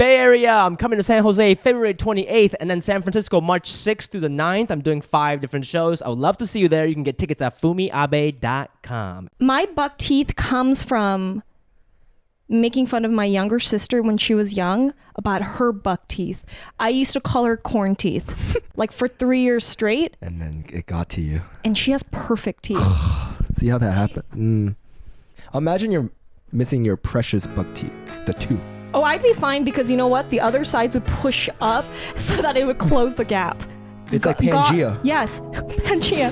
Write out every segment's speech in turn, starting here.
Bay Area, I'm coming to San Jose February 28th, and then San Francisco March 6th through the 9th. I'm doing 5 different shows. I would love to see you there. You can get tickets at fumiabe.com. My buck teeth comes from making fun of my younger sister when she was young about her buck teeth. I used to call her corn teeth, like for 3 years straight. And then it got to you. And she has perfect teeth. See how that happened? Imagine you're missing your precious buck teeth, the 2. Oh, I'd be fine because you know what? The other sides would push up so that it would close the gap. It's like Pangea. Yes, Pangea.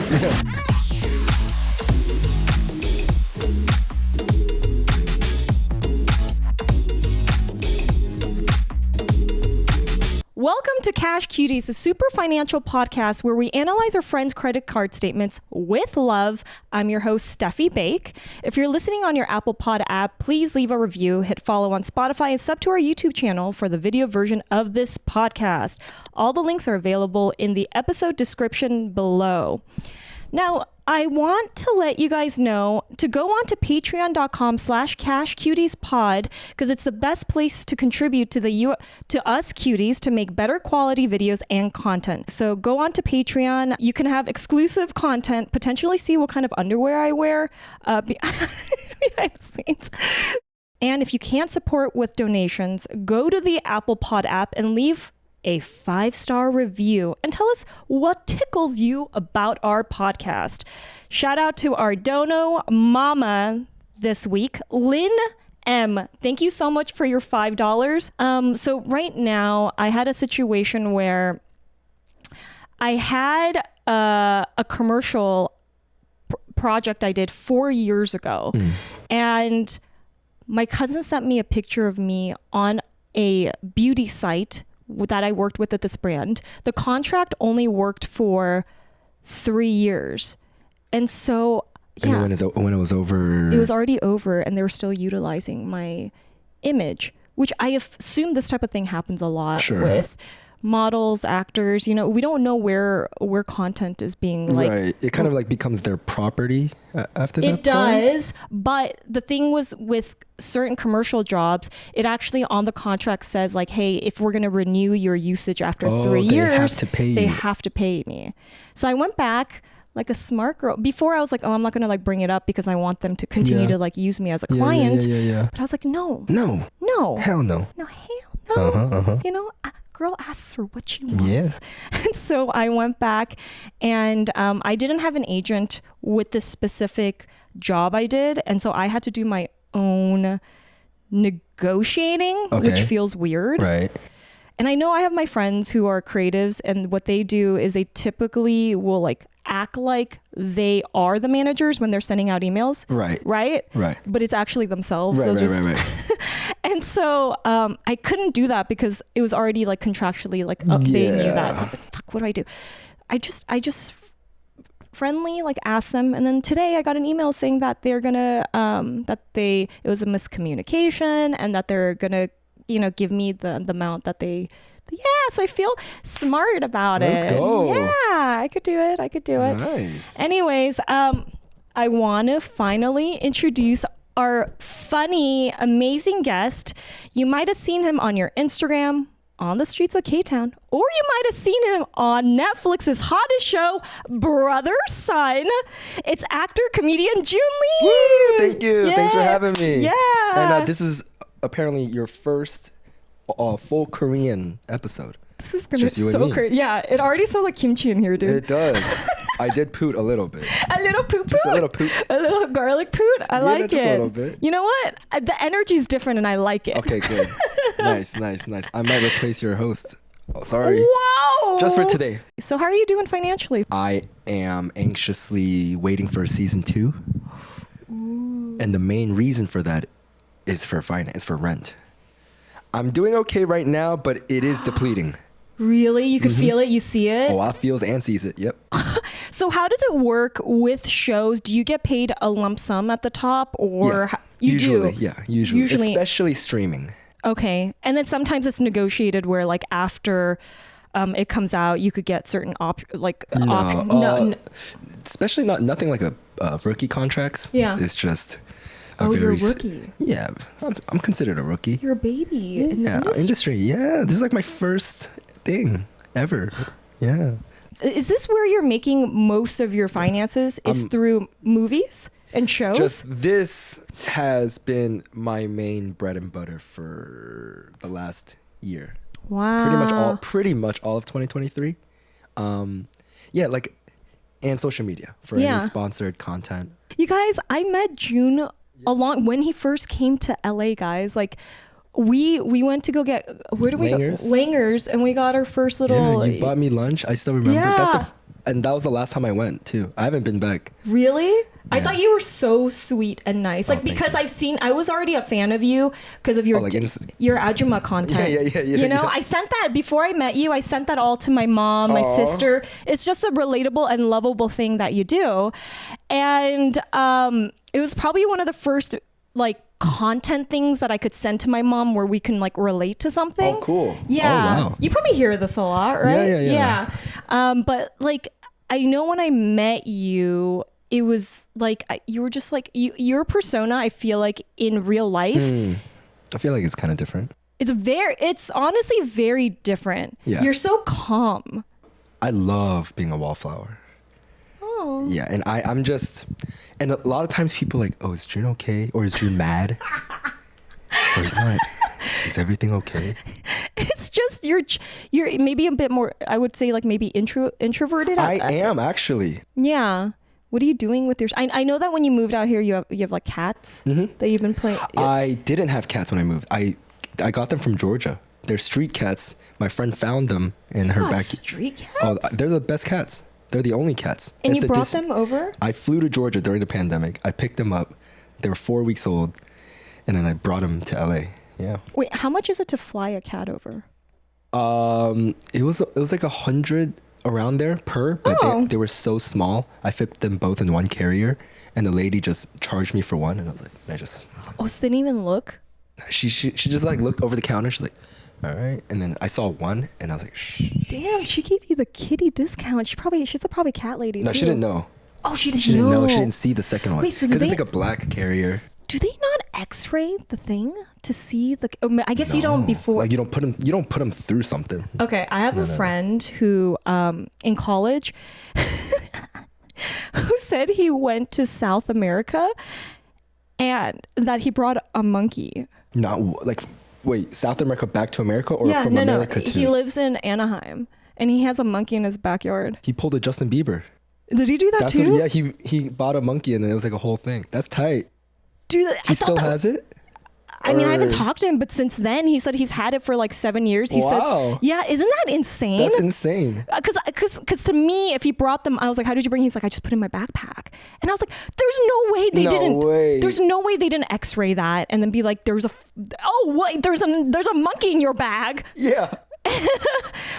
Welcome to Cash Cuties, a super financial podcast where we analyze our friends' credit card statements with love. I'm your host, Steffie Baik. If you're listening on your Apple Pod app, please leave a review, hit follow on Spotify, and sub to our YouTube channel for the video version of this podcast. All the links are available in the episode description below. Now, I want to let you guys know to go on to patreon.com/cashcutiespod because it's the best place to contribute to us cuties to make better quality videos and content. So go on to Patreon. You can have exclusive content, potentially see what kind of underwear I wear behind the scenes. And if you can't support with donations, go to the Apple Pod app and leave a 5-star review and tell us what tickles you about our podcast. Shout out to our dono mama this week, Lynn M. Thank you so much for your $5. So right now I had a situation where I had a commercial project I did 4 years ago, and my cousin sent me a picture of me on a beauty site that I worked with at this brand. The contract only worked for 3 years. And so, yeah. And when it was over? It was already over and they were still utilizing my image, which I assume this type of thing happens a lot with models, actors. You know, we don't know where content is being like... Right. It kind of like becomes their property after that point. It does. But the thing was with certain commercial jobs, it actually on the contract says like, hey, if we're going to renew your usage after 3 years, they have to pay me. So I went back like a smart girl. Before I was like, oh, I'm not going to like bring it up because I want them to continue to like use me as a client. But I was like, no. Hell no. You know, girl asks for what she wants. Yeah. And so I went back and I didn't have an agent with this specific job I did. And so I had to do my own negotiating, which feels weird. Right. And I know I have my friends who are creatives, and what they do is they typically will like act like they are the managers when they're sending out emails. Right. But it's actually themselves. Right. And so I couldn't do that because it was already like contractually like they knew that. So I was like, fuck, what do I do? I just friendly like asked them, and then today I got an email saying that they're gonna it was a miscommunication and that they're gonna give me the amount that they. So I feel smart about it. Let's go. Yeah, I could do it. Nice. Anyways, I want to finally introduce our funny, amazing guest. You might have seen him on your Instagram, on the streets of Koreatown, or you might have seen him on Netflix's hottest show, Brother Son. It's actor, comedian Jun Lee. Woo, thank you. Yeah. Thanks for having me. Yeah. And this is apparently your first full Korean episode. This is gonna be so crazy. Yeah, it already smells like kimchi in here, dude. It does. I did poot a little bit. A little poot. Just a little poot. A little garlic poot. I like it. Just a little bit. You know what? The energy's different and I like it. Okay, good. Nice. I might replace your host. Oh, sorry. Wow. Just for today. So how are you doing financially? I am anxiously waiting for season 2. Ooh. And the main reason for that is for finance, for rent. I'm doing okay right now, but it is depleting. Really? You can feel it? You see it? Oh, I feels and sees it. Yep. So how does it work with shows? Do you get paid a lump sum at the top or usually? Usually. Especially streaming. Okay. And then sometimes it's negotiated where like after it comes out, you could get certain options. Especially nothing like a rookie contracts. Yeah. It's just... you're a rookie. Yeah, I'm considered a rookie. You're a baby in the Yeah, industry. Yeah, this is like my first thing ever. Yeah. Is this where you're making most of your finances? Is through movies and shows? Just this has been my main bread and butter for the last year. Wow. Pretty much all of 2023. Yeah, like, and social media for any sponsored content. You guys, I met Jun when he first came to LA, guys. Like, we went to go get, where did we go? Langers, and we got our first little. Yeah, you bought me lunch. I still remember. Yeah. And that was the last time I went too. I haven't been back. Really? Yeah. I thought you were so sweet and nice. Like, because I was already a fan of you because of your Ajuma content. Yeah. You know, I sent that before I met you. I sent that all to my mom, my sister. It's just a relatable and lovable thing that you do. And it was probably one of the first like content things that I could send to my mom where we can like relate to something. Oh, cool. Yeah. Oh, wow. You probably hear this a lot, right? Yeah. But like, I know when I met you, it was like, you were just like, your persona, I feel like in real life. I feel like it's kind of different. It's honestly very different. Yeah. You're so calm. I love being a wallflower. Oh. Yeah, and I'm just, and a lot of times people are like, oh, is Jun okay? Or is Jun mad? Or is everything okay? It's just you're maybe a bit more, I would say like maybe introverted. I am actually. Yeah. What are you doing with your? I know that when you moved out here, you have like cats that you've been playing. I didn't have cats when I moved. I got them from Georgia. They're street cats. My friend found them in her back. Street cats? Oh, they're the best cats. They're the only cats. And you brought them over? I flew to Georgia during the pandemic. I picked them up. They were 4 weeks old, and then I brought them to LA. Yeah. Wait, how much is it to fly a cat over? It was like 100 around there per, but they were so small. I fit them both in one carrier, and the lady just charged me for one, and I was like, so they didn't even look? She just like looked over the counter. She's like, all right, and then I saw one, and I was like, shh. Damn, she gave you the kitty discount. She's probably a cat lady. No, too. she didn't know. Oh, she didn't know. She didn't know. She didn't see the second one. Wait, so because it's like a black carrier. Do they not X-ray the thing to see the? I guess you don't before. Like you don't put them through something. Okay, I have a friend who, in college, who said he went to South America, and that he brought a monkey. Not like, wait, South America back to America, or from America to? He lives in Anaheim, and he has a monkey in his backyard. He pulled a Justin Bieber. Did he do that too? Yeah, he bought a monkey, and then it was like a whole thing. That's tight. Dude, he still has it? I mean, I haven't talked to him, but since then, he said he's had it for like 7 years. He said, yeah, isn't that insane? That's insane. Because to me, if he brought them, I was like, how did you bring? He's like, I just put it in my backpack. And I was like, there's no way they didn't. There's no way they didn't X-ray that and then be like, there's a monkey in your bag. Yeah.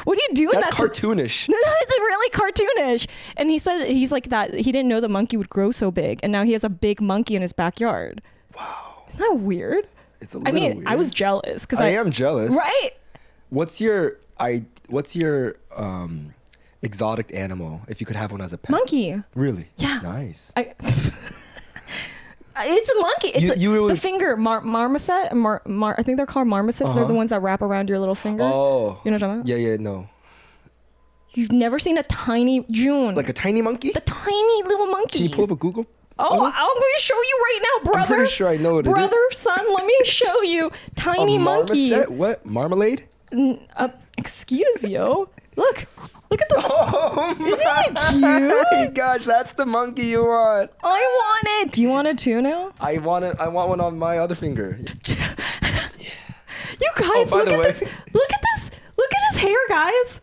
What are you doing? That's cartoonish. It's really cartoonish. And he said he's like that. He didn't know the monkey would grow so big, and now he has a big monkey in his backyard. Wow. Isn't that weird? It's a little weird. I was jealous because I am jealous. Right. What's your exotic animal if you could have one as a pet? Monkey. Really? Yeah. Nice. It's a monkey. It's the finger marmoset. I think they're called marmosets. They're the ones that wrap around your little finger. Oh. You know what I'm talking about? Yeah, no. You've never seen a tiny June. Like a tiny monkey? The tiny little monkey. Can you pull up a Google? Oh, I'm going to show you right now, brother. I'm pretty sure I know what it is. Brother, son, let me show you. Tiny monkey. Marmoset? What? Marmalade? Excuse you. Look at the. Oh Isn't it cute? My gosh, that's the monkey you want. I want it. Do you want it too now? I want it. I want one on my other finger. You guys, look at this. Look at this. Look at his hair, guys.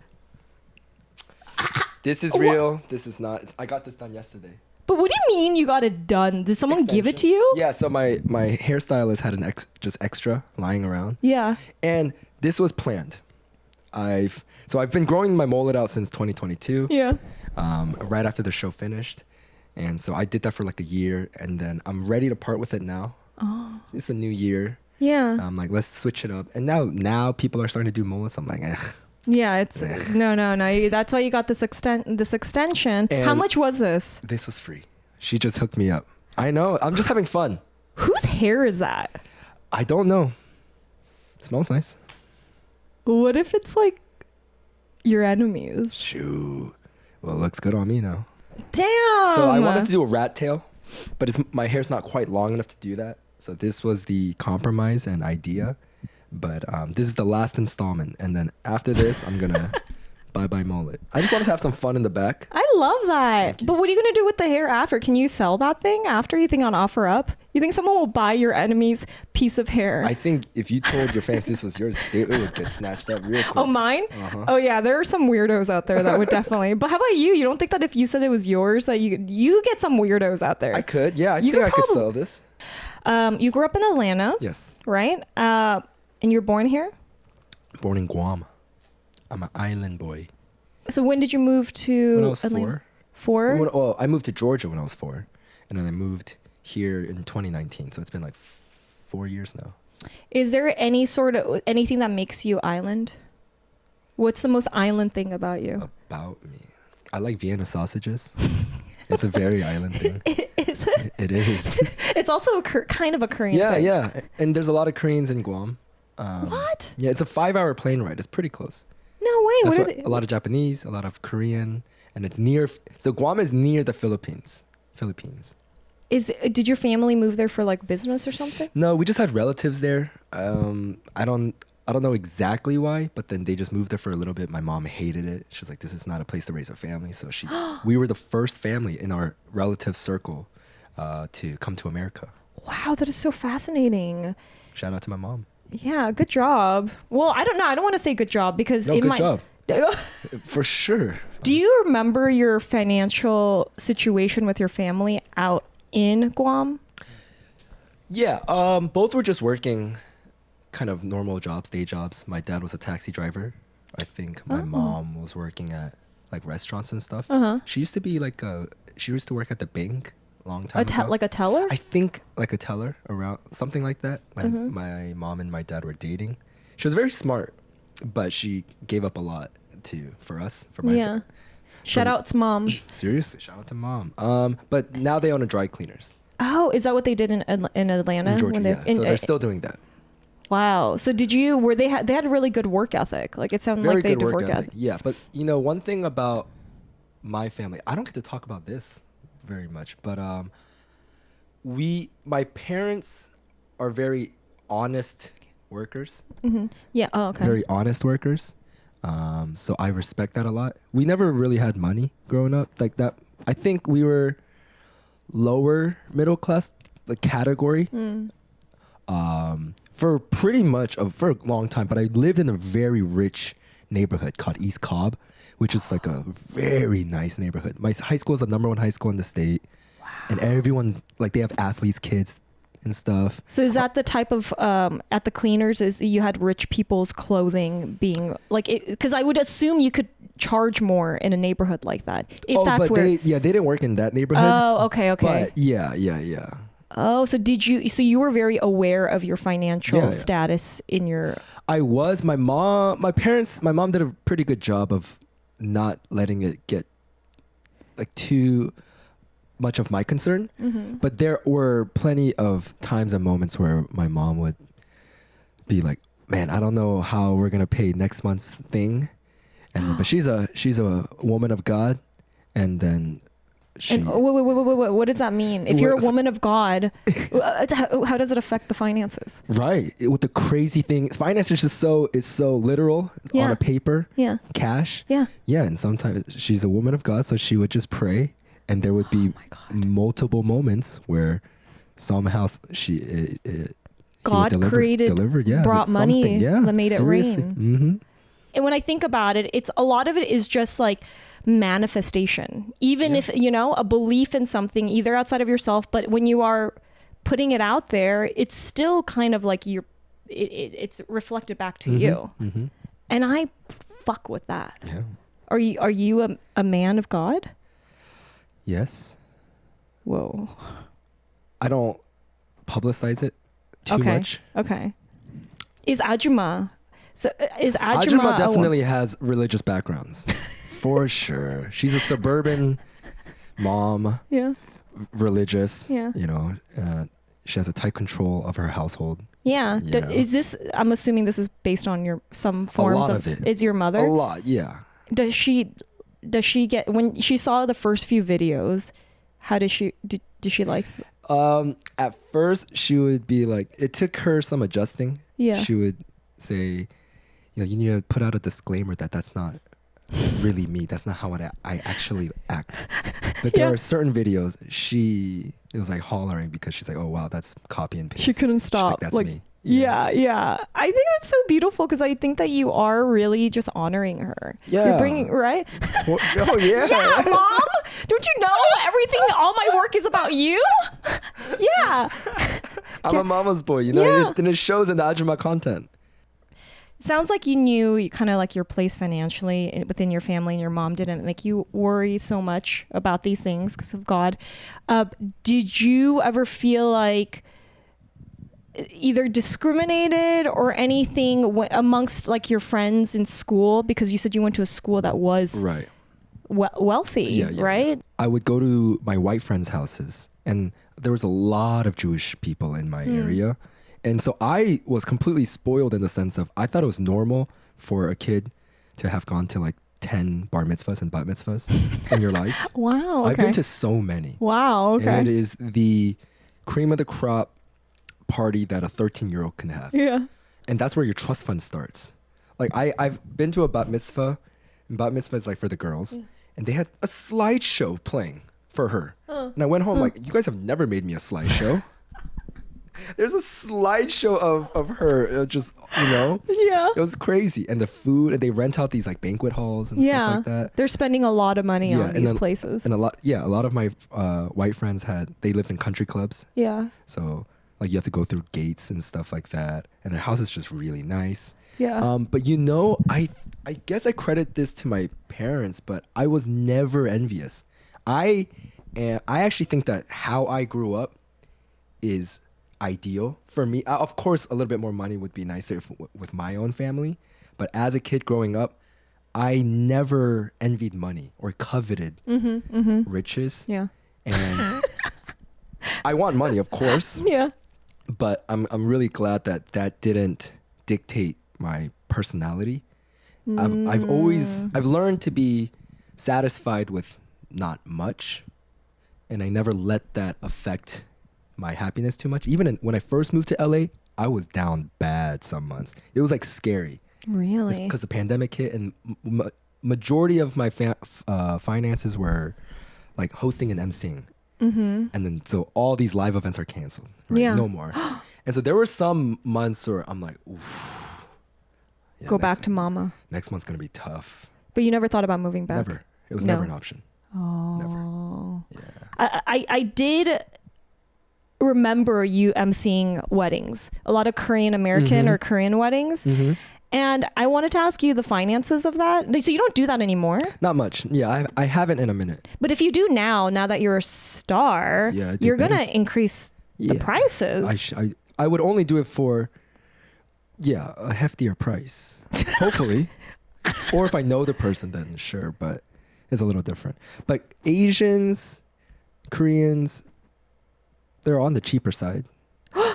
This is real. This is not. I got this done yesterday. But what do you mean you got it done? Did someone give it to you? Yeah. So my hairstylist had an just extra lying around. Yeah. And this was planned. I've been growing my mullet out since 2022. Yeah. Right after the show finished, and so I did that for like a year, and then I'm ready to part with it now. Oh. It's a new year. Yeah. I'm like, let's switch it up, and now people are starting to do mullets. I'm like, eh. Yeah, it's no. That's why you got this extension. And how much was this? This was free. She just hooked me up. I know. I'm just having fun. Whose hair is that? I don't know. Smells nice. What if it's like your enemies? Shoo. Well, it looks good on me now. Damn. So I wanted to do a rat tail, but my hair's not quite long enough to do that. So this was the compromise and idea. But this is the last installment. And then after this, I'm going to bye-bye mullet. I just want to have some fun in the back. I love that. But what are you going to do with the hair after? Can you sell that thing after? You think on OfferUp? You think someone will buy your enemy's piece of hair? I think if you told your fans this was yours, it would get snatched up real quick. Oh, mine? Uh-huh. Oh, yeah. There are some weirdos out there that would definitely. But how about you? You don't think that if you said it was yours, that you get some weirdos out there? I could. Yeah, I think I could sell this. You grew up in Atlanta. Yes. Right? And you're born here? Born in Guam. I'm an island boy. So when did you move to When I was Atlanta? 4. 4? Well, I moved to Georgia when I was 4. And then I moved here in 2019. So it's been like 4 years now. Is there anything that makes you island? What's the most island thing about you? About me. I like Vienna sausages. It's a very island thing. Is it? It is. It's also kind of a Korean thing. Yeah. And there's a lot of Koreans in Guam. What? Yeah, it's a 5-hour plane ride. It's pretty close. No way. That's What why a lot of Japanese, a lot of Korean, and it's near. So Guam is near the Philippines. Did your family move there for like business or something? No, we just had relatives there. I don't know exactly why, but then they just moved there for a little bit. My mom hated it. She was like, "This is not a place to raise a family." So we were the first family in our relative circle to come to America. Wow, that is so fascinating. Shout out to my mom. Yeah, good job. Well, I don't know. I don't want to say good job because No, it good might. job. For sure. Do you remember your financial situation with your family out in Guam? Yeah, both were just working kind of normal jobs, day jobs. My dad was a taxi driver. I think my mom was working at like restaurants and stuff. She used to be like she used to work at the bank a long time ago. Like a teller? I think like a teller around something like that when my mom and my dad were dating. She was very smart, but she gave up a lot for us, for my Shout out to mom. Seriously, shout out to mom. But now they own a dry cleaners. Oh, is that what they did in Atlanta? In Georgia, so they're still doing that. Wow. So they had a really good work ethic. Like it sounded Very like they good did work work ethic. ethic. Yeah, but one thing about my family, I don't get to talk about this very much, but my parents are very honest workers. Mm-hmm. Yeah. Oh, okay. Very honest workers. So I respect that a lot. We never really had money growing up like that. I think we were lower middle class, the category. For pretty much for a long time, but I lived in a very rich neighborhood called East Cobb, which is like a very nice neighborhood. My high school is the #1 high school in the state. Wow. And everyone, like, they have athletes' kids and stuff. So is that the type of at the cleaners is that you had rich people's clothing being like because I would assume you could charge more in a neighborhood like that if that's where they didn't work in that neighborhood. Oh, okay. But yeah. Oh, so you were very aware of your financial status in your... I was. My mom did a pretty good job of not letting it get like too much of my concern. Mm-hmm. But there were plenty of times and moments where my mom would be like, "Man, I don't know how we're gonna pay next month's thing," but she's a woman of God, and then. Wait, what does that mean? If you're a woman of God, how does it affect the finances? Right. With the crazy thing, finance is just so literal on a paper. Yeah. Cash. Yeah. Yeah. And sometimes she's a woman of God, so she would just pray, and there would be multiple moments where somehow God brought money that made it rain. Mm-hmm. And when I think about it, it's a lot of it is just like manifestation. Even if, a belief in something either outside of yourself, but when you are putting it out there, it's still kind of like it's reflected back to you. Mm-hmm. And I fuck with that. Yeah. Are you a man of God? Yes. Whoa. I don't publicize it too much. Okay. Is Ajuma definitely has religious backgrounds. For sure. She's a suburban mom. Yeah. Religious. Yeah. She has a tight control of her household. Yeah. Yeah. Is this? I'm assuming this is based on some forms lot of it. Is your mother? A lot, yeah. Does she get when she saw the first few videos? How did she like? At first, she would be like, it took her some adjusting. Yeah. She would say, you need to put out a disclaimer that that's not really me. That's not how I actually act. But there are certain videos it was like hollering because she's like, oh wow, that's copy and paste. She couldn't She's stop. like, that's like, me. Yeah. I think that's so beautiful because I think that you are really just honoring her. Yeah. You're bringing, right? Oh yeah. Yeah, Mom. Don't you know everything? All my work is about you. Yeah. I'm a mama's boy, Yeah. and it shows in the Ajuma content. Sounds like you knew kind of like your place financially within your family, and your mom didn't make you worry so much about these things because of God. Did you ever feel like either discriminated or anything amongst like your friends in school, because you said you went to a school that was Right. wealthy, Yeah. right? I would go to my white friends' houses, and there was a lot of Jewish people in my area. And so I was completely spoiled in the sense of I thought it was normal for a kid to have gone to like 10 bar mitzvahs and bat mitzvahs in your life. Wow. Okay. I've been to so many. Wow. Okay. And it is the cream of the crop party that a 13-year-old can have. Yeah. And that's where your trust fund starts. Like I've been to a bat mitzvah, and bat mitzvah is like for the girls, and they had a slideshow playing for her. And I went home like, you guys have never made me a slideshow. There's a slideshow of her. It was just, Yeah. it was crazy. And the food, and they rent out these like banquet halls and stuff like that. They're spending a lot of money on these places. And a lot of my white friends they lived in country clubs. Yeah. So like you have to go through gates and stuff like that. And their house is just really nice. Yeah. But I guess I credit this to my parents, but I was never envious. I actually think that how I grew up is ideal for me. Of course, a little bit more money would be nicer with my own family. But as a kid growing up, I never envied money or coveted riches. Yeah. And I want money, of course. Yeah. But I'm really glad that didn't dictate my personality. I've learned to be satisfied with not much, and I never let that affect my happiness too much. Even when I first moved to LA, I was down bad some months. It was like scary. Really? Because the pandemic hit, and majority of my finances were like hosting and MCing. And then so all these live events are canceled. Right? Yeah. No more. And so there were some months where I'm like, oof. Yeah, Go back to mama. Next month's gonna be tough. But you never thought about moving back? Never. It was never an option. Oh. Never. Yeah. I did remember you emceeing weddings, a lot of Korean American or Korean weddings. And I wanted to ask you the finances of that. So you don't do that anymore? Not much. Yeah, I haven't in a minute. But if you do now that you're a star, you're going to increase the prices. I would only do it for, a heftier price. Hopefully. Or if I know the person, then sure, but it's a little different. But Asians, Koreans, they're on the cheaper side.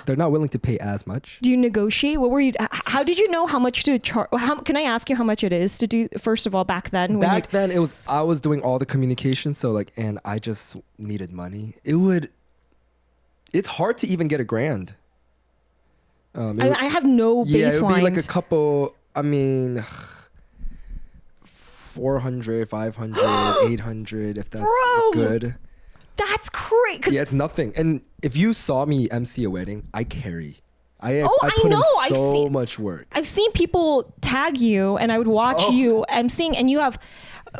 They're not willing to pay as much. Do you negotiate? What were you? How did you know how much to charge? Can I ask you how much it is to do? First of all, back then. Back then, I was doing all the communication, so and I just needed money. It's hard to even get $1,000. I have no baseline. Yeah, it would be like a couple. I mean, 400, 500, 800, if that's good. That's crazy. Yeah, it's nothing. And if you saw me MC a wedding, I carry. I put in so much work. I've seen people tag you, and I would watch you emceeing, and you have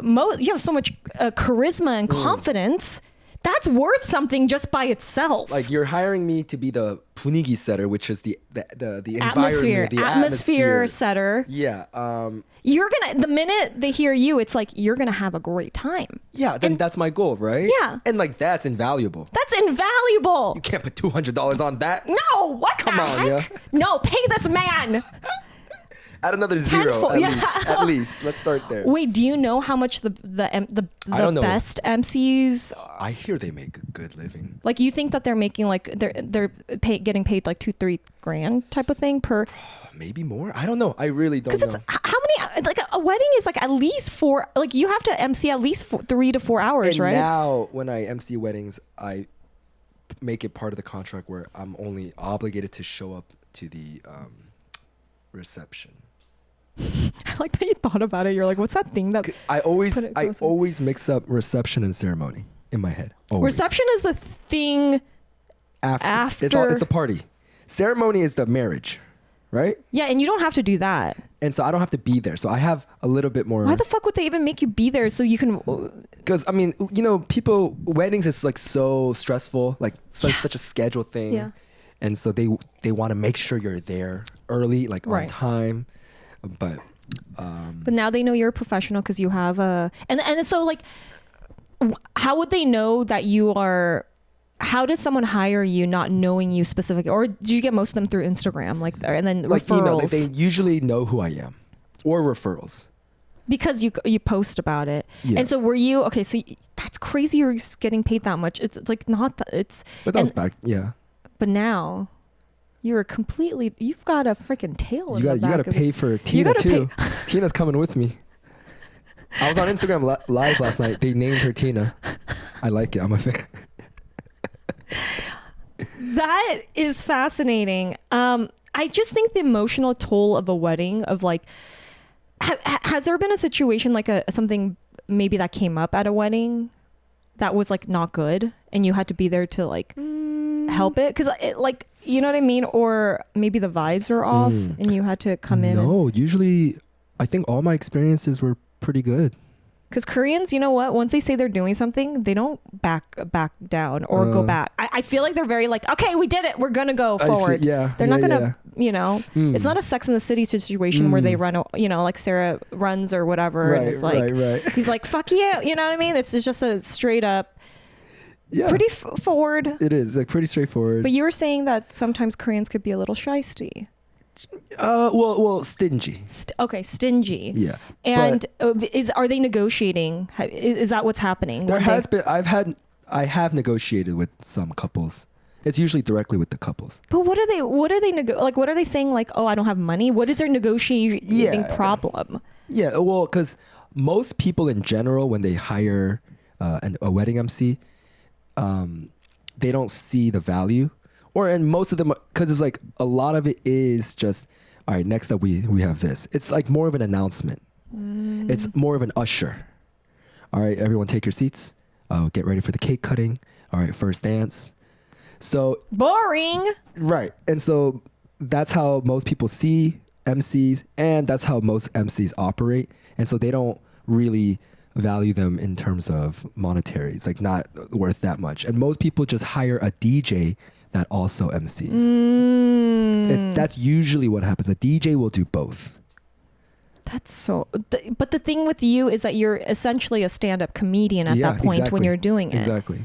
so much charisma and confidence. That's worth something just by itself. Like you're hiring me to be the punigi setter, which is the atmosphere, environment, the atmosphere setter. Yeah. You're gonna, the minute they hear you, it's like you're gonna have a great time. Yeah, then that's my goal, right? Yeah. And that's invaluable. That's invaluable. You can't put $200 on that. No, what Come the on, heck? yeah. No, pay this man. Add another zero. Tenfold, At yeah. least. At least. Let's start there. Wait, do you know how much the I don't know. best MCs? I hear they make a good living. Like, you think that they're making like getting paid like $2-3 grand type of thing per? Maybe more. I don't know. I really don't know. Because it's how many? Like a wedding is like at least 4. Like you have to MC at least 3 to 4 hours, and right? now when I MC weddings, I make it part of the contract where I'm only obligated to show up to the reception. I like that you thought about it. You're like, what's that thing that I always mix up reception and ceremony in my head. Always. reception is the thing after. It's a party. Ceremony is the marriage, right? Yeah, and you don't have to do that. And so I don't have to be there. So I have a little bit more. Why the fuck would they even make you be there so you can? Because I mean, weddings is like so stressful, like such a scheduled thing. Yeah. And so they want to make sure you're there early, like on time. But now they know you're a professional because you have a and so like, how would they know that you are? How does someone hire you not knowing you specifically, or do you get most of them through Instagram, like, and then like referrals? email, they usually know who I am, or referrals. Because you post about it. Yeah. And so were you okay? So that's crazy. You're just getting paid that much. It's like not that it's. But that was back, yeah. But now, you've got a freaking tail. You got to pay for Tina too. Tina's coming with me. I was on Instagram live last night. They named her Tina. I like it. I'm a fan. That is fascinating. I just think the emotional toll of a wedding, of like, has there been a situation like something maybe that came up at a wedding that was like not good and you had to be there to like help it? Because like, you know what I mean? Or maybe the vibes were off and you had to come in. No, usually I think all my experiences were pretty good. Because Koreans, you know what? Once they say they're doing something, they don't back down or go back. I feel like they're very like, okay, we did it. We're going to go forward. They're not going to, it's not a Sex in the City situation where they run, like Sarah runs or whatever. Right, and it's like, right. He's like, fuck you. You know what I mean? It's just a straight up, pretty forward. It is like pretty straightforward. But you were saying that sometimes Koreans could be a little shysty. Well, stingy. Stingy. Yeah. And are they negotiating? Is that what's happening? There has been. I have negotiated with some couples. It's usually directly with the couples. But what are they? What are they saying? Like, oh, I don't have money. What is their negotiating problem? Yeah. Well, because most people in general, when they hire a wedding MC, they don't see the value. And most of them, because it's like a lot of it is just, all right, next up we have this. It's like more of an announcement. It's more of an usher. All right, everyone take your seats. Get ready for the cake cutting. All right, first dance. So boring. Right. And so that's how most people see MCs, and that's how most MCs operate. And so they don't really value them in terms of monetary. It's like not worth that much. And most people just hire a DJ that also MCs. That's usually what happens. A DJ will do both. That's so. But the thing with you is that you're essentially a stand-up comedian at that point when you're doing it. Exactly.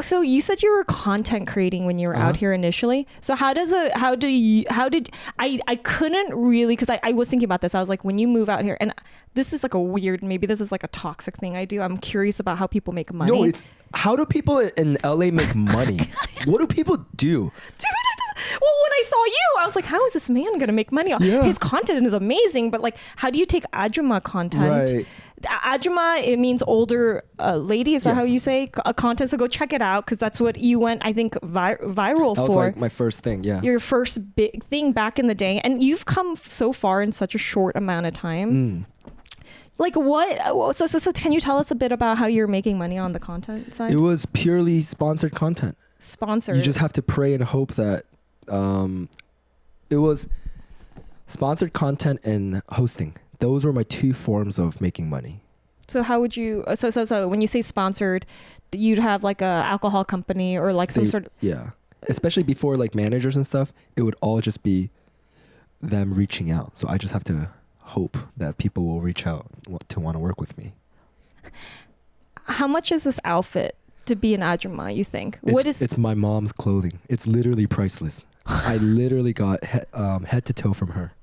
So you said you were content creating when you were out here initially. So I couldn't really, because I was thinking about this. I was like, when you move out here, and this is like maybe this is like a toxic thing I do. I'm curious about how people make money. No, how do people in LA make money? What do people do? Dude, well, when I saw you, I was like, how is this man going to make money? Yeah. His content is amazing, but like, how do you take ajumma content? Right. Ajumma, it means older lady. Is that how you say content? So go check it out, because that's what you went, I think, viral for. That was like my first thing, yeah. Your first big thing back in the day. And you've come so far in such a short amount of time. Like what? So can you tell us a bit about how you're making money on the content side? It was purely sponsored content. Sponsored. You just have to pray and hope that it was sponsored content and hosting. Those were my two forms of making money. So how would you? So when you say sponsored, you'd have like a alcohol company or like some sort of. Yeah, especially before like managers and stuff, it would all just be them reaching out. So I just have to hope that people will reach out to want to work with me. How much is this outfit to be an ajumma, you think? It's my mom's clothing. It's literally priceless. I literally got head to toe from her.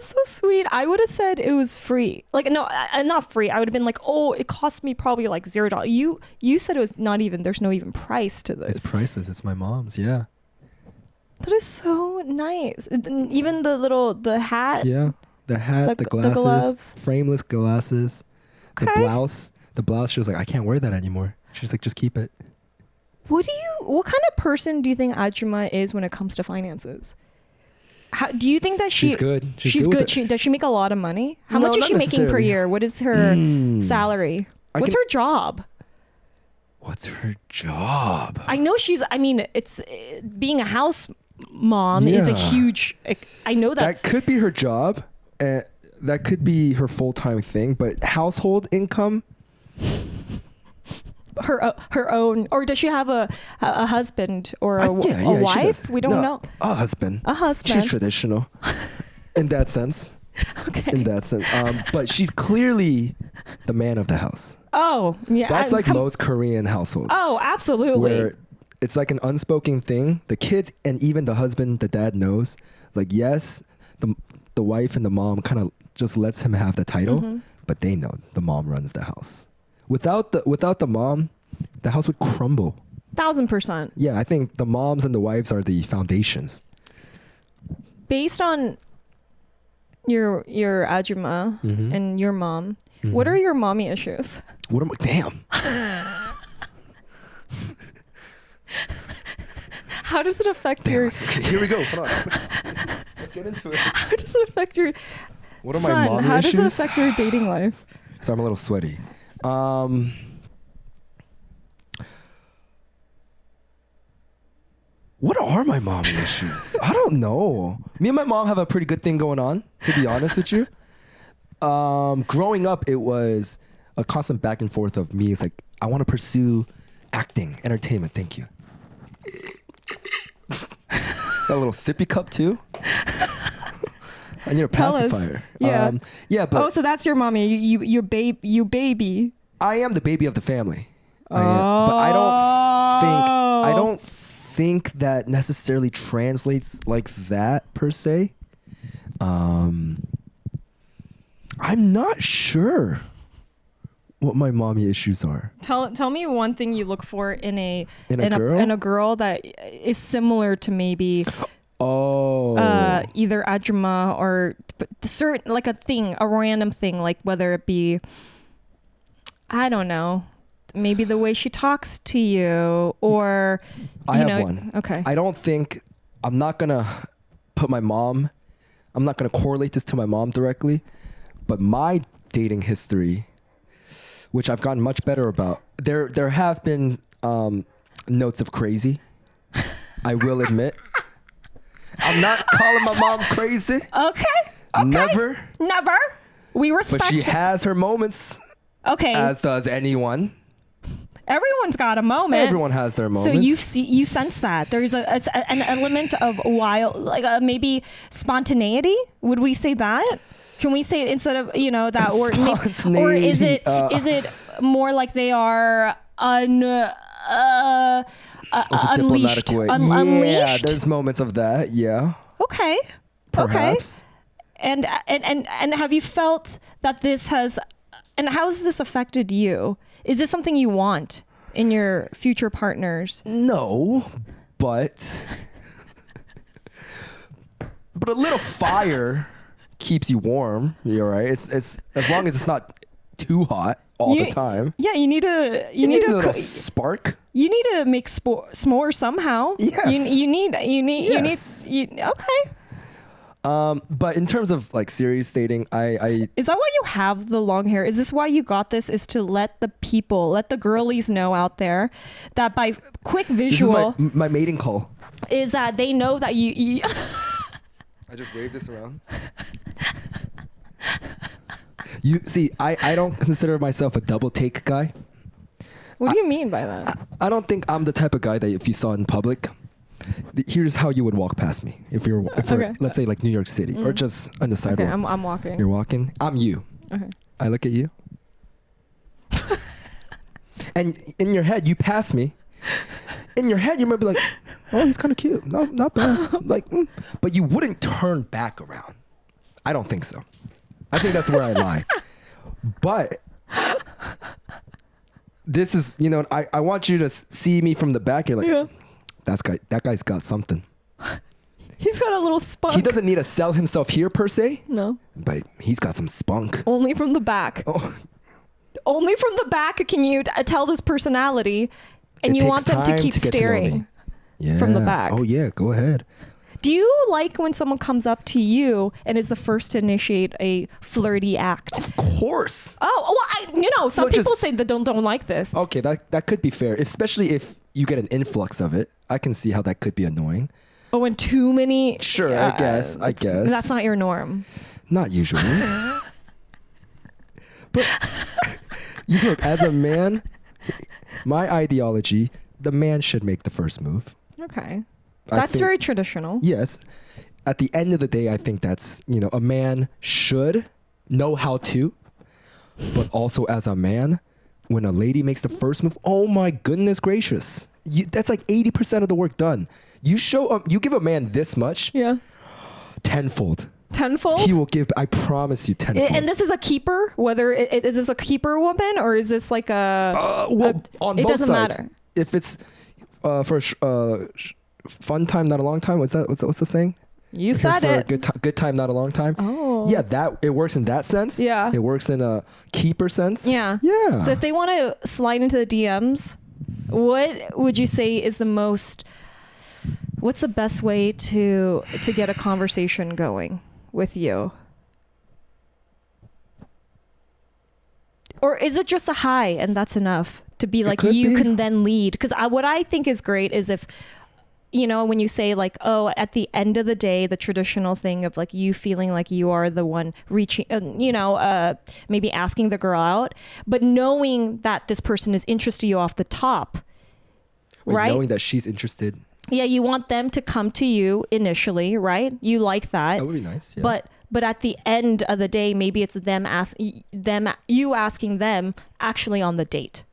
was so sweet. I would have said it was free. Like, no, not free. I would have been like, oh, it cost me probably like $0. You said it was not even, there's no even price to this. It's priceless. It's my mom's. Yeah. That is so nice. Even the hat. Yeah. The hat, the glasses, gloves. frameless glasses, Okay. the blouse. The blouse, she was like, I can't wear that anymore. She's like, just keep it. What kind of person do you think Ajuma is when it comes to finances? Do you think that She's good. She's good. good. Does she make a lot of money? How No, much is not she making per necessarily. year? What is her salary? What's her job? What's her job? I know it's being a house mom is a Yeah. huge. I know That could be her job. That could be her full-time thing. But household income, her own, or does she have a husband or a she wife? does. We don't know. A husband. A husband. She's traditional in that sense. Okay. In that sense. But she's clearly the man of the house. Oh, yeah. That's like most Korean households. Oh, absolutely. Where it's like an unspoken thing. The kids and even the husband, the dad knows. Like, yes, the wife and the mom kind of just lets him have the title, but they know the mom runs the house. Without the mom, the house would crumble. 1000%. Yeah, I think the moms and the wives are the foundations. Based on your Ajuma and your mom, what are your mommy issues? What am I? Damn. How does it affect your? Okay, here we go. Hold on. Let's get into it. How does it affect your? What are my son, mommy how issues? does it affect your dating life? So I'm a little sweaty. What are my mommy issues? I don't know. Me and my mom have a pretty good thing going on, to be honest with you. Growing up, it was a constant back and forth of me. It's like, I want to pursue acting, entertainment. Thank you. Got a little sippy cup too. I need a Tell us. pacifier. Yeah. Yeah, but Oh, so that's your mommy. You baby. I am the baby of the family. I am. But I don't think that necessarily translates like that per se. I'm not sure what my mommy issues are. Tell me one thing you look for in a girl? that is similar to maybe either Ajuma or certain, like a random thing, like whether it be, I don't know, maybe the way she talks to you or I have one. Okay. I'm not gonna correlate this to my mom directly, but my dating history, which I've gotten much better about, there have been notes of crazy. I will admit. I'm not calling my mom crazy. Okay. Never. We respect. But she has her moments. Okay. As does anyone. Everyone's got a moment. Everyone has their moments. So you sense that there's an element of wild, like maybe spontaneity. Would we say that? Can we say instead of that word, or is it more like they are it's a diplomatic way. unleashed? Yeah, there's moments of that. Yeah. Okay. Perhaps. Okay. And have you felt that this has, and how has this affected you? Is this something you want in your future partners? No, but a little fire keeps you warm. You're right. It's as long as it's not too hot all the time. Yeah, you need a little spark. You need to make s'mores somehow. Yes. You need okay. But in terms of like serious dating, I Is that why you have the long hair? Is this why you got this? Is to let the girlies know out there that by quick visual, this is my mating call. Is that they know that you I just wave this around. You see, I don't consider myself a double take guy. What do you mean by that? I don't think I'm the type of guy that if you saw in public, here's how you would walk past me. If we're let's say like New York City or just on the sidewalk. Okay, I'm walking. You're walking. I'm you. Okay. I look at you. And in your head, you pass me. In your head, you might be like, "Oh, he's kind of cute. No, not bad." Like, but you wouldn't turn back around. I don't think so. I think that's where I lie. But this is, you know, I want you to see me from the back. You're like, that guy's got something. He's got a little spunk. He doesn't need to sell himself here per se. No. But he's got some spunk. Only from the back. Oh. Only from the back can you tell this personality, and you want them to keep staring from the back. Oh yeah, go ahead. Do you like when someone comes up to you and is the first to initiate a flirty act? Of course. Oh, well, some people say that don't like this. Okay, that could be fair, especially if you get an influx of it. I can see how that could be annoying. Oh, when too many. Sure, I guess. That's not your norm. Not usually. But you look, as a man, my ideology, the man should make the first move. Okay. That's very traditional. Yes. At the end of the day, I think that's, you know, a man should know how to, but also as a man, when a lady makes the first move, oh my goodness gracious. That's like 80% of the work done. You give a man this much. Yeah. Tenfold. He will give, I promise you, tenfold. And this is a keeper? Whether is this a keeper woman or is this like on both it doesn't sides. Matter. If it's for fun time, not a long time. What's the saying? You said it. Good time, not a long time. Oh. Yeah, that it works in that sense. Yeah. It works in a keeper sense. Yeah. Yeah. So if they want to slide into the DMs, what would you say is what's the best way to get a conversation going with you? Or is it just a hi and that's enough to be like you can then lead? Because what I think is great is if, you know, when you say like, oh, at the end of the day, the traditional thing of like you feeling like you are the one reaching, maybe asking the girl out, but knowing that this person is interested in you off the top, right? Knowing that she's interested. Yeah, you want them to come to you initially, right? You like that. That would be nice. Yeah. But at the end of the day, maybe it's you asking them actually on the date,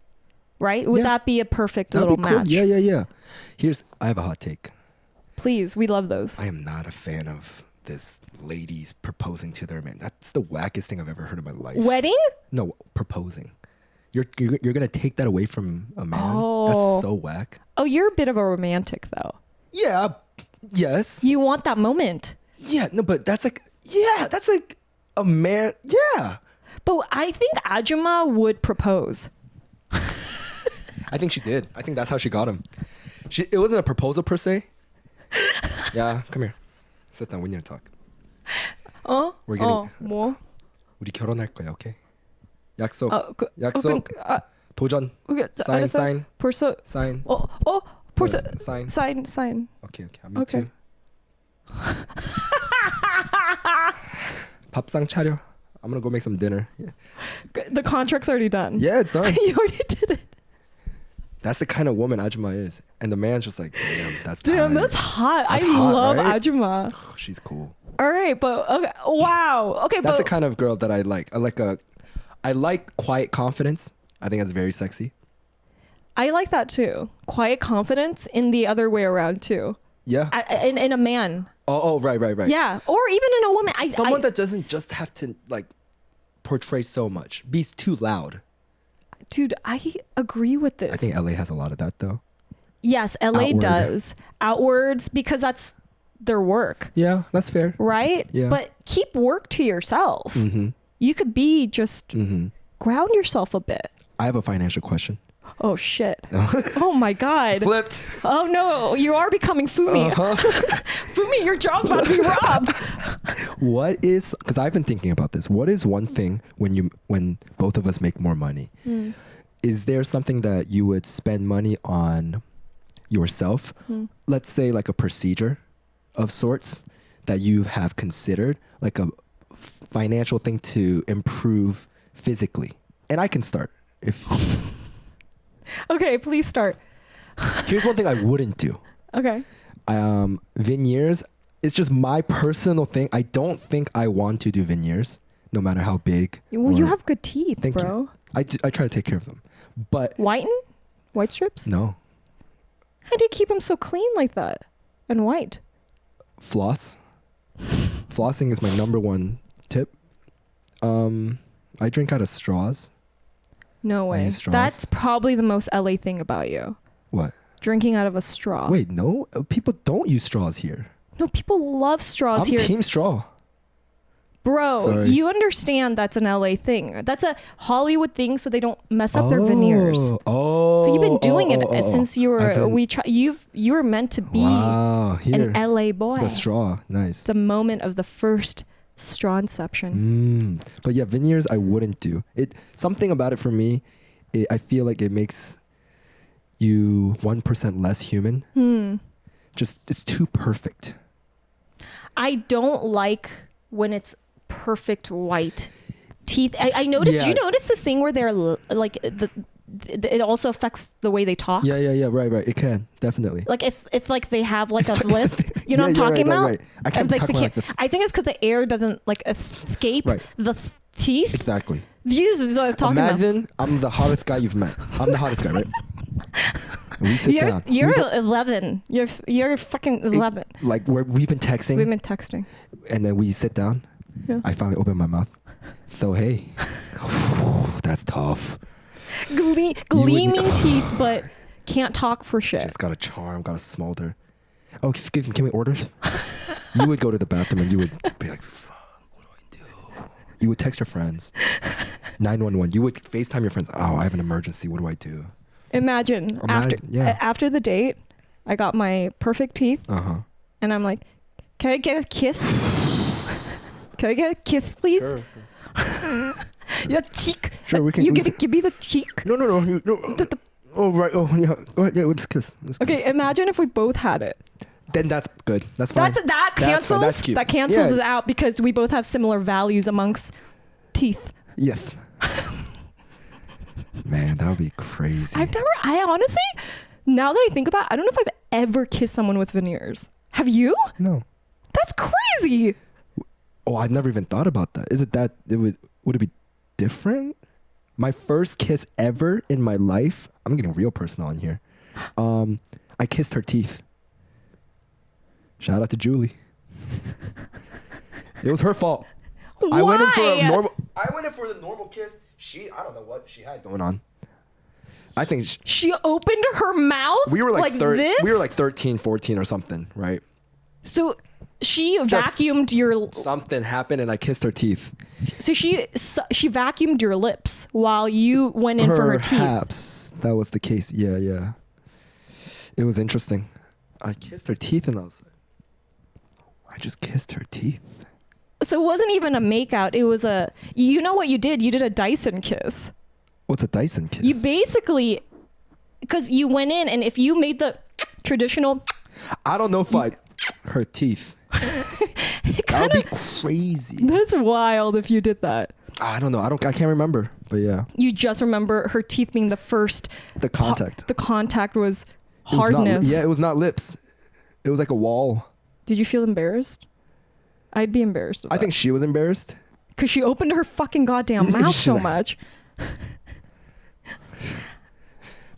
right? Would that be a perfect little match? Yeah. I have a hot take. Please, we love those. I am not a fan of this ladies proposing to their man. That's the wackest thing I've ever heard in my life. Wedding? No, proposing. You're gonna take that away from a man? Oh. That's so whack. Oh, you're a bit of a romantic though. Yeah. Yes. You want that moment. Yeah. No, but that's like a man. Yeah. But I think Ajuma would propose. I think she did. I think that's how she got him. It wasn't a proposal per se. Yeah. Come here. Sit down. We need to talk. We're getting. 뭐? 우리 결혼할 거야. Okay. 약속. 약속. 도전. Sign. 벌써. Sign. 벌써. Sign. Okay. Me too. 밥상 차려. I'm gonna go make some dinner. Yeah. The contract's already done. Yeah, it's done. You already did it. That's the kind of woman Ajuma is, and the man's just like, damn, that's hot. I love right? Ajuma. Oh, she's cool. All right, but okay, wow. Okay, that's the kind of girl that I like. I like quiet confidence. I think that's very sexy. I like that too. Quiet confidence in the other way around too. Yeah. In a man. Oh, right. Yeah, or even in a woman. Someone that doesn't just have to like portray so much, be too loud. Dude, I agree with this. I think LA has a lot of that though. Yes, LA does. Outwards, because that's their work. Yeah, that's fair. Right? Yeah. But keep work to yourself. Mm-hmm. You could be just ground yourself a bit. I have a financial question. Oh, shit. Oh, my God. Flipped. Oh, no. You are becoming Fumi. Fumi, your jaw's about to be robbed. Because I've been thinking about this. What is one thing when both of us make more money? Is there something that you would spend money on yourself? Let's say like a procedure of sorts that you have considered, like a financial thing to improve physically. And I can start if... Okay, please start. Here's one thing I wouldn't do. Okay. Veneers, it's just my personal thing. I don't think I want to do veneers, no matter how big. Well, you have good teeth, thank bro. You. I try to take care of them. But whiten? White strips? No. How do you keep them so clean like that? And white? Floss flossing is my number one tip. I drink out of straws. No way. use straws. That's probably the most LA thing about you. What? Drinking out of a straw. Wait, no. People don't use straws here. No, people love straws I'm here. team straw. Bro, Sorry. you understand that's an LA thing. That's a Hollywood thing so they don't mess up their veneers. Oh. So you've been doing it since you were you were meant to be here. an LA boy. The straw. Nice. The moment of the first straw inception. But yeah, veneers I wouldn't do. Something about it for me, I feel like it makes you 1% less human. Just it's too perfect. I don't like when it's perfect white teeth. I noticed. You notice this thing where they're like it also affects the way they talk. Yeah. Right. It can definitely. Like if like they have like a lip, you know what I'm talking about? Right. I can't talk like this. I think it's because the air doesn't like escape the teeth. Exactly. These is what I'm talking Imagine I'm the hottest guy you've met. I'm the hottest guy, right? We sit down. You're 11. You're fucking 11. Like we've been texting. We've been texting. And then we sit down. Yeah. I finally open my mouth. So hey, that's tough. Gleaming teeth, but can't talk for shit. Just got a charm, got a smolder. Oh, excuse me, can we order? You would go to the bathroom and you would be like, fuck, what do I do? You would text your friends. 911. You would FaceTime your friends. Oh, I have an emergency. What do I do? Imagine after the date, I got my perfect teeth. And I'm like, can I get a kiss? Can I get a kiss, please? Sure. The cheek. Sure, we can. You get give me the cheek. No. Oh right. Oh yeah. Go ahead. Yeah, let's kiss. Okay, imagine if we both had it. Then that's good. That's fine. That cancels. That's cute. That cancels it out because we both have similar values amongst teeth. Yes. Man, that would be crazy. I honestly, now that I think about it, I don't know if I've ever kissed someone with veneers. Have you? No. That's crazy. Oh, I've never even thought about that. Is it that would it be different? My first kiss ever in my life, I'm getting real personal in here. I kissed her teeth. Shout out to Julie. It was her fault. Why? I went in for the normal kiss. I don't know what she had going on. I think she opened her mouth. We were like this? We were like 13, 14 or something, right? So she vacuumed your. Something happened and I kissed her teeth. So she vacuumed your lips while you went in for her teeth. Perhaps that was the case. Yeah. It was interesting. I kissed her teeth and I was like, I just kissed her teeth. So it wasn't even a makeout. It was you know what you did? You did a Dyson kiss. What's a Dyson kiss? You basically, because you went in and if you made the traditional. I don't know if her teeth. That would be crazy. That's wild if you did that. I don't know. I can't remember, but yeah. You just remember her teeth being the first. The contact. The contact was hardness. It was not lips. It was like a wall. Did you feel embarrassed? I'd be embarrassed. I think she was embarrassed. Because she opened her fucking goddamn mouth so much.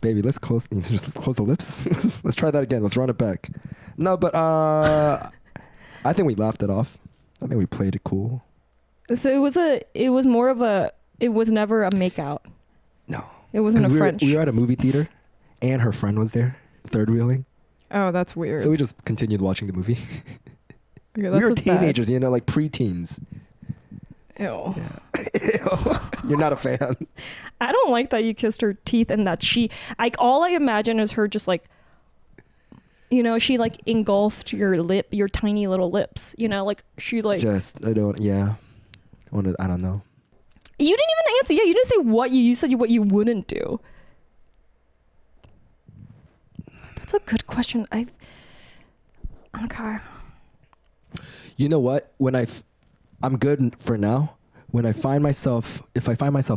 Baby, let's close the lips. Let's try that again. Let's run it back. No, but I think we laughed it off. I think we played it cool. So it was never a makeout. No. It wasn't a French. We were at a movie theater and her friend was there, third wheeling. Oh, that's weird. So we just continued watching the movie. Okay, we were teenagers, like preteens. Ew. Yeah. You're not a fan. I don't like that you kissed her teeth and that all I imagine is her just like, she like engulfed your tiny little lips, like she like. I don't know. You didn't even answer. Yeah, you didn't say what you said what you wouldn't do. That's a good question. Okay. You know what? I'm good for now. When if I find myself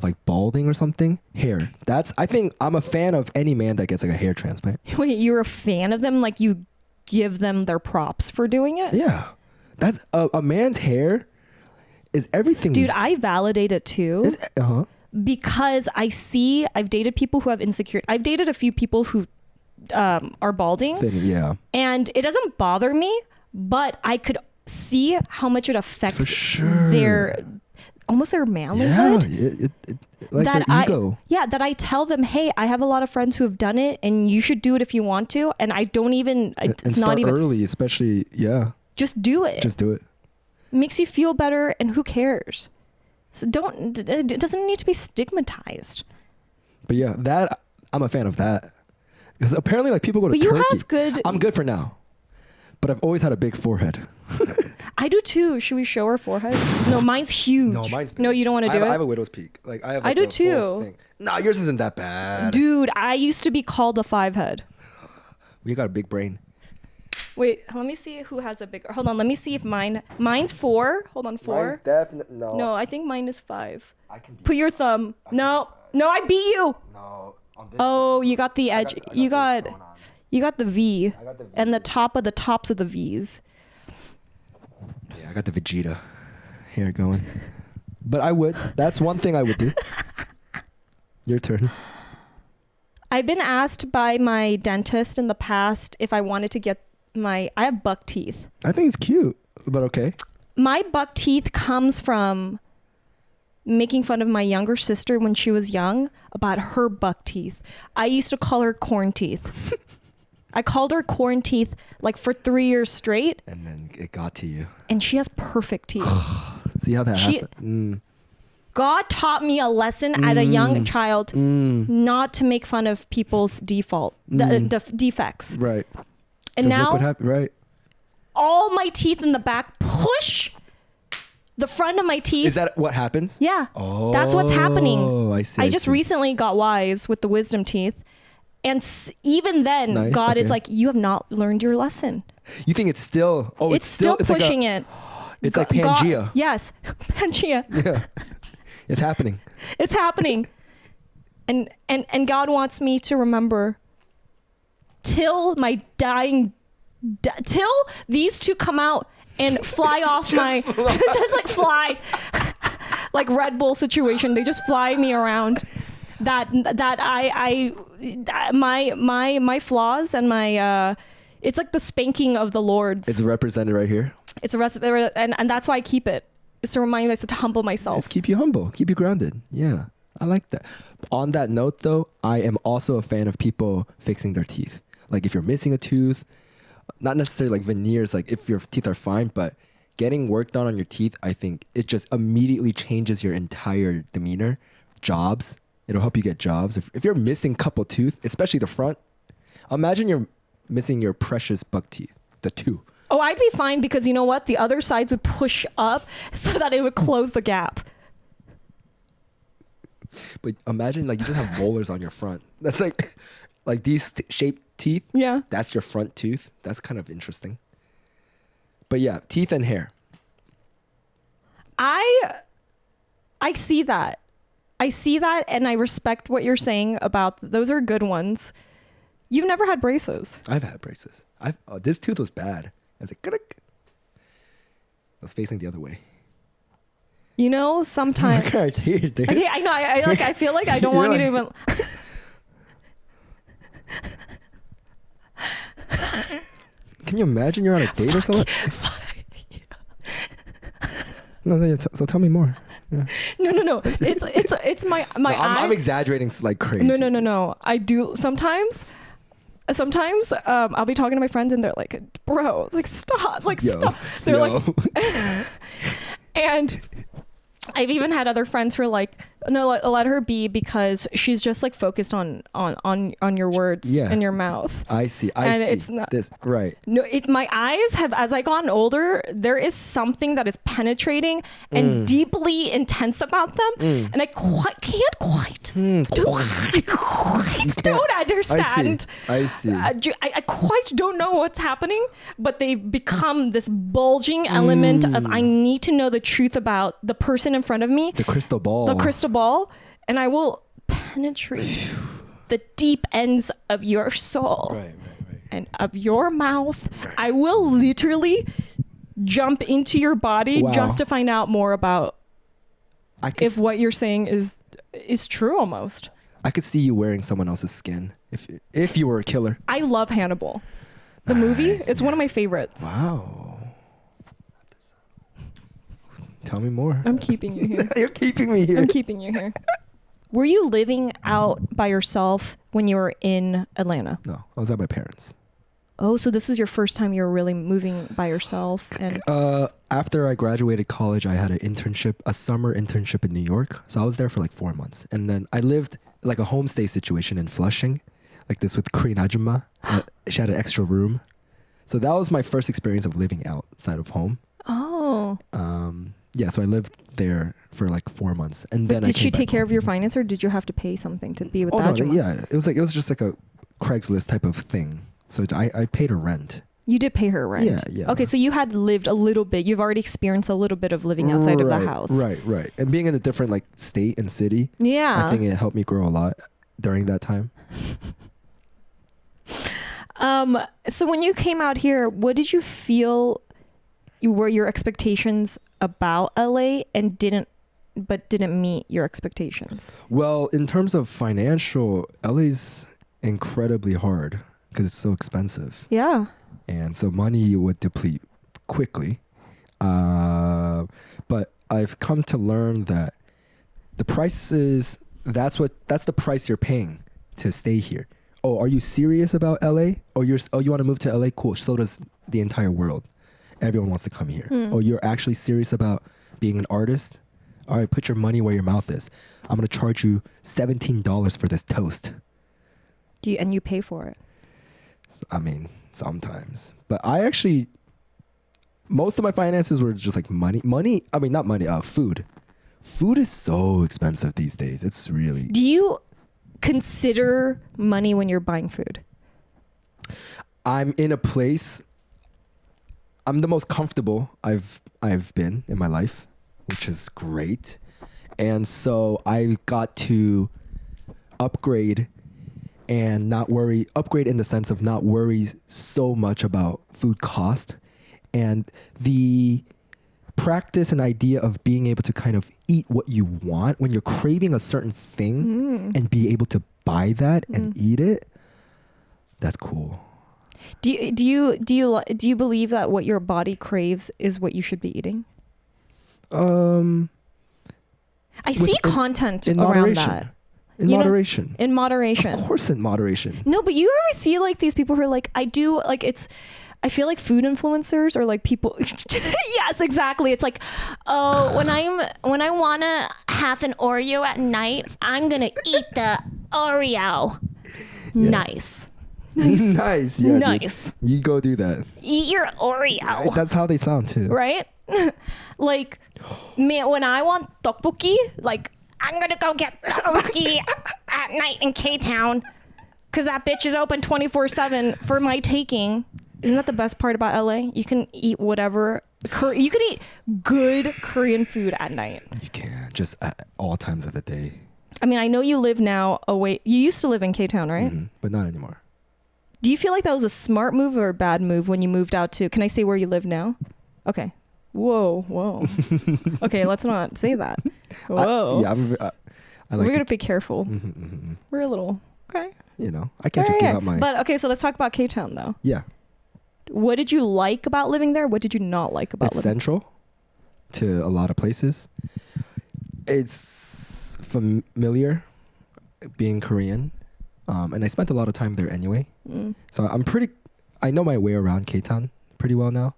like balding or something, hair. I think I'm a fan of any man that gets like a hair transplant. Wait, you're a fan of them? Like you give them their props for doing it? Yeah. That's a man's hair is everything. Dude, I validate it too. Because I've dated people who have insecurity. I've dated a few people who are balding. Yeah. And it doesn't bother me, but I could see how much it affects For sure. their manlyhood. Like that their ego. that I tell them, hey, I have a lot of friends who have done it, and you should do it if you want to. And I don't even. And It's start not even early, especially. Yeah. Just do it. Just do it. Makes you feel better, and who cares? So it doesn't need to be stigmatized. But yeah, that I'm a fan of that. Because apparently, like, people go to But you Turkey. have good. I'm good for now, but I've always had a big forehead. I do too. Should we show our forehead? No, mine's huge. No, mine's big. No, you don't want to do I it. have a widow's peak. Like I have. Like, I do the too. whole thing. Nah, yours isn't that bad. Dude, I used to be called a 5-head. We got a big brain. Wait, let me see who has a bigger. Hold on, let me see if mine's 4. Hold on, 4. Mine's definitely no. No, I think mine is 5. I can. Put your thumb. No, I beat you. No. On this Oh, you got the edge. You got this going on. you got the V I got the V. and the tops of the V's. Yeah, I got the Vegeta hair going. But I would. That's one thing I would do. Your turn. I've been asked by my dentist in the past if I wanted to get I have buck teeth. I think it's cute, but okay. My buck teeth comes from making fun of my younger sister when she was young about her buck teeth. I used to call her corn teeth. I called her corn teeth like for 3 years straight. And then it got to you. And she has perfect teeth. See how that happened? God taught me a lesson at a young child not to make fun of people's the defects. Right. And now look what happened, right? all my teeth in the back push the front of my teeth. Is that what happens? Yeah. Oh, That's what's happening. I see. I just recently got wise with the wisdom teeth. And even then, Nice, God is okay. like, you have not learned your lesson. You think it's still? Oh, It's still pushing like it. It's like Pangea. Yes. Pangea. Yeah. It's happening. It's happening. And God wants me to remember till my dying, till these two come out and fly off my, just like fly, like Red Bull situation. They just fly me around. That my flaws and my, it's like the spanking of the Lords. It's represented right here. It's a recipe, and that's why I keep it. It's to remind myself to humble myself. Let's keep you humble, keep you grounded. Yeah, I like that. On that note, though, I am also a fan of people fixing their teeth. Like if you're missing a tooth, not necessarily like veneers, like if your teeth are fine, but getting work done on your teeth, I think it just immediately changes your entire demeanor. Jobs, it'll help you get jobs. If you're missing a couple tooth, especially the front, imagine you're missing your precious buck teeth, the 2. Oh, I'd be fine because you know what? The other sides would push up so that it would close the gap. But imagine like you just have molars on your front. That's like these shaped teeth. Yeah. That's your front tooth. That's kind of interesting. But yeah, teeth and hair. I see that. I see that, and I respect what you're saying about those are good ones. You've never had braces. I've had braces. This tooth was bad. I was like, "Gurk." I was facing the other way. You know, sometimes. I can't hear it, dude. Okay, I know. I feel like I don't want you to even. Can you imagine you're on a date or something? No, so tell me more. Yeah. No. It's my No, eyes. I'm exaggerating like crazy. No. I do sometimes. I'll be talking to my friends and they're like, "Bro, like stop, like stop." They're like, and I've even had other friends who are like, "No, let her be," because she's just like focused on your words and your mouth. I see. And see. it's not this right. No, my eyes have, as I gotten older, there is something that is penetrating and deeply intense about them, and I don't understand. I see. I quite don't know what's happening, but they've become this bulging element of I need to know the truth about the person in front of me. The crystal ball. And I will penetrate the deep ends of your soul. Right. And of your mouth. I will literally jump into your body just to find out more about if what you're saying is true almost. I could see you wearing someone else's skin if you were a killer. I love Hannibal. The movie, it's one of my favorites. Wow. Tell me more. I'm keeping you here. You're keeping me here. I'm keeping you here. Were you living out by yourself when you were in Atlanta? No, I was at my parents. Oh, so this is your first time you're really moving by yourself? And After I graduated college, I had an internship, a summer internship in New York. So I was there for like 4 months. And then I lived like a homestay situation in Flushing, like this with Korean ajumma. She had an extra room. So that was my first experience of living outside of home. oh, Yeah, so I lived there for like 4 months. And then did she take care of your finance, or did you have to pay something to be with Oh, that? no, yeah. It was just like a Craigslist type of thing. So I paid her rent. You did pay her rent. Yeah, yeah. Okay, so you had lived a little bit. You've already experienced a little bit of living outside of the house. Right. And being in a different like state and city, Yeah. I think it helped me grow a lot during that time. So when you came out here, what did you feel were your expectations about LA and didn't meet your expectations? Well, in terms of financial, LA's incredibly hard because it's so expensive. Yeah. And so money would deplete quickly. But I've come to learn that the prices, that's the price you're paying to stay here. Oh, are you serious about LA? Oh, you want to move to LA? Cool. So does the entire world. Everyone wants to come here. Oh, you're actually serious about being an artist? All right, put your money where your mouth is. I'm going to charge you $17 for this toast. And you pay for it? I mean, sometimes. But I actually, most of my finances were just like money. I mean, not money, food. Food is so expensive these days. It's really... Do you consider money when you're buying food? I'm in a place... I'm the most comfortable I've been in my life, which is great. And so I got to upgrade and not worry, upgrade in the sense of not worry so much about food cost, and the practice and idea of being able to kind of eat what you want when you're craving a certain thing and be able to buy that and eat it. That's cool. Do you believe that what your body craves is what you should be eating? I see content in around moderation. that. In moderation. In moderation. Of course, in moderation. No, but you ever see like these people who are like, I feel like food influencers or like people. Yes, exactly. It's like, oh, when I want to have an Oreo at night, I'm going to eat the Oreo. Yeah. Nice. Nice. Yeah, nice. Dude. You go do that. Eat your Oreo. That's how they sound too. Right? Like, man, when I want tteokbokki, like, I'm gonna go get tteokbokki at night in K-Town because that bitch is open 24/7 for my taking. Isn't that the best part about LA? You can eat whatever. You can eat good Korean food at night. You can, just at all times of the day. I mean, I know you live now away. You used to live in K-Town, right? Mm-hmm, but not anymore. Do you feel like that was a smart move or a bad move when you moved out to? Can I say where you live now? Okay. Whoa. Okay, let's not say that. Whoa. I like we're gonna be careful. We're a little okay. You know, I can't just give up my. But okay, so let's talk about K-Town though. Yeah. What did you like about living there? What did you not like about it's living? Central to a lot of places. It's familiar, being Korean, and I spent a lot of time there anyway. So I know my way around K-Town pretty well now.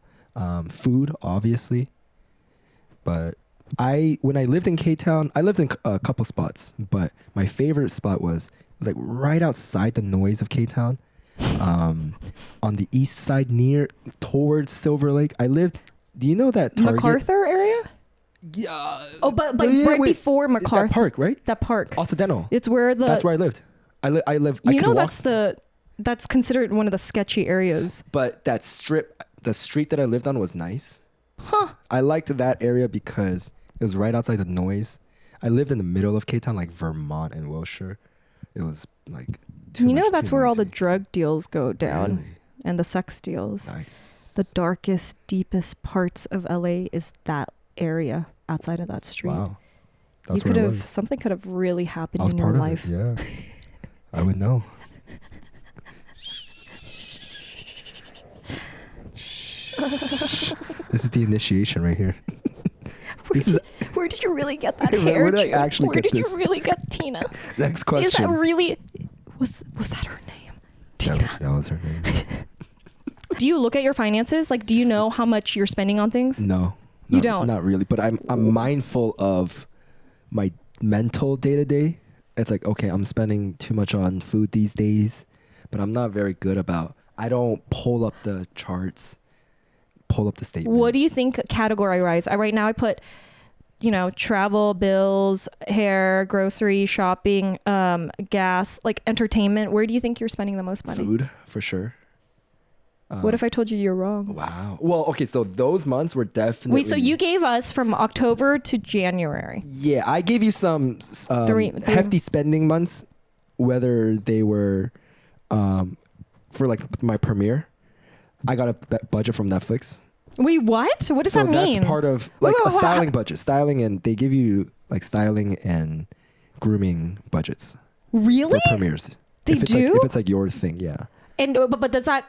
Food, obviously, but when I lived in K-Town, I lived in a couple spots, but my favorite spot was like right outside the noise of K-Town, on the east side towards Silver Lake. I lived. Do you know that Target? MacArthur area? Yeah. Oh, but right before MacArthur. That park, right? That park. Occidental. It's where That's where I lived. I live. You know, that's considered one of the sketchy areas. But that strip, the street that I lived on was nice. Huh. I liked that area because it was right outside the noise. I lived in the middle of K-Town, like Vermont and Wilshire. It was like that's where all the drug deals go down. Really? And the sex deals. Nice. The darkest, deepest parts of LA is that area outside of that street. Wow. That's where it was. Something could have really happened I was in your part life. of it, yeah. I would know. This is the initiation right here. Where did you really get that Where hair, did I June? actually Where get did this? you really get Tina? Next Is question. that really... Was that her name? Tina. That was her name. Do you look at your finances? Like, do you know how much you're spending on things? No. You don't? Not really. But I'm mindful of my mental day-to-day. It's like, okay, I'm spending too much on food these days. But I'm not very good about... I don't pull up the charts, pull up the statements. What do you think category-wise? Right now I put... travel, bills, hair, grocery, shopping, gas, like entertainment. Where do you think you're spending the most money? Food, for sure. What if I told you you're wrong? Wow. Well, okay, so those months were definitely... Wait, so you gave us from October to January. Yeah, I gave you some Three- hefty spending months, whether they were for like my premiere. I got a budget from Netflix. Wait, what? What does that mean? So that's part of like Wait, a styling budget. Styling, and they give you like styling and grooming budgets Really? for premieres. They if it's do? Like, if it's like your thing, yeah. And but does that